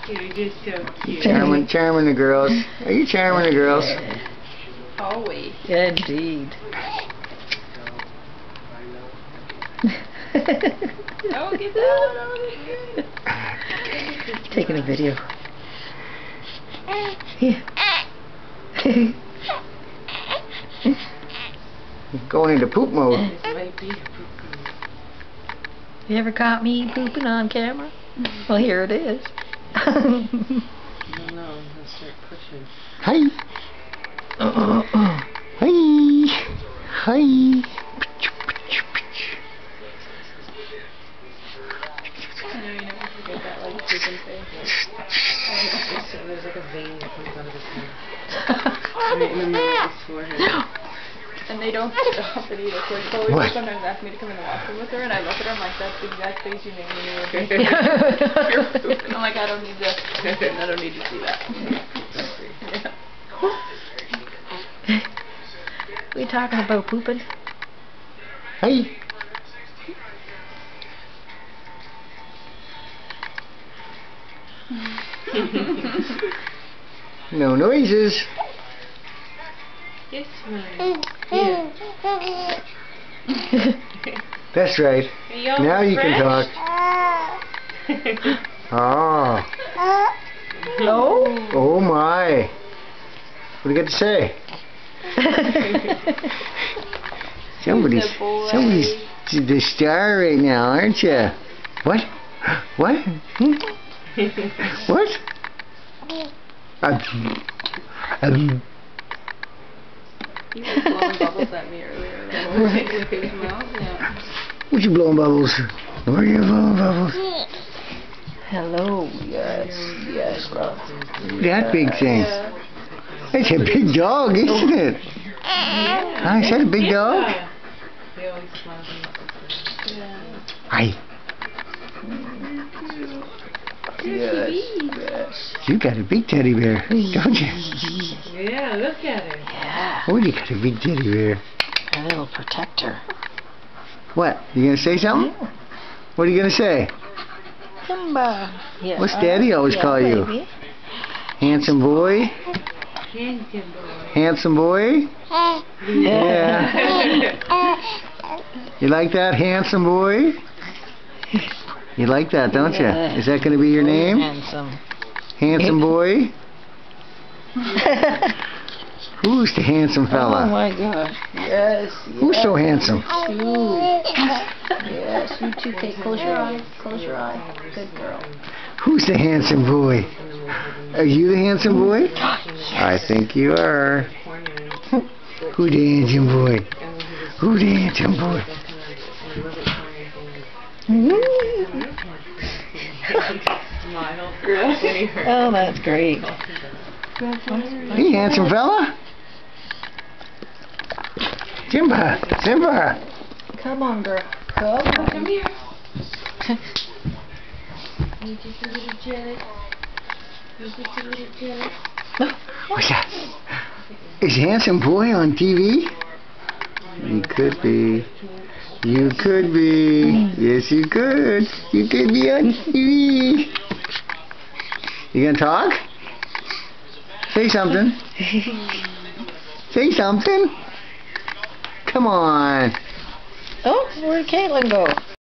You're just so cute. Charming the girls. Are you charming the girls? Always. Indeed. Oh, get that one out of here. Taking a video. Yeah. Going into poop mode. This might be a poo-poo. You ever caught me pooping on camera? Well, here it is. I don't know. I'm gonna start pushing. Hi. Hi. Hi. I know you never forget that like chicken face. So there's like a vein that comes out of his head. Right in the middle of his forehead. And they don't stop it either. So Chloe will sometimes ask me to come in the washroom with her, and I look at her, I'm like, that's the exact face you made when you were baby. You're pooping. I'm like, I don't need to see that. Yeah. We talking about pooping? Hi. No noises. Yes, ma'am. Yeah. That's right. Now you can talk. Oh. No. Oh my. What do you got to say? Somebody's the star right now, aren't you? What? What? What? He was blowing bubbles at me earlier. Like, with his mouth. Yeah. What you blowing bubbles? Where are you blowing bubbles? Hello. Yes. Yes, love. That big thing. Yeah. That's a big dog, isn't it? Huh? Is that a big dog? He always smiles and yeah. Hi. Yes. Yes. You got a big teddy bear, don't you? Yeah, look at her. Yeah. Oh, you got a big teddy bear. A little protector. What? You gonna say something? What are you gonna say? Simba. Yeah. What's Daddy always call you? Baby. Handsome boy? Handsome boy. Handsome boy? Yeah. You like that, handsome boy? You like that, don't you? Is that gonna be your name? Handsome. Handsome boy? Who's the handsome Oh fella? my gosh. Yes. Who's so handsome? You. Yes, you too. Okay, close your eye. Close your eye. Good girl. Who's the handsome boy? Are you the handsome boy? I think you are. Who the handsome boy? Who the handsome boy? Oh, that's great. Hey, handsome fella. Simba, Simba. Come on, girl. Come here. You just a little jealous. You just a little jealous. What's that? Is handsome boy on TV? You could be. You could be. Yes, you could. You could be on TV. You gonna talk? Say something. Say something. Come on. Oh, where'd Caitlin go?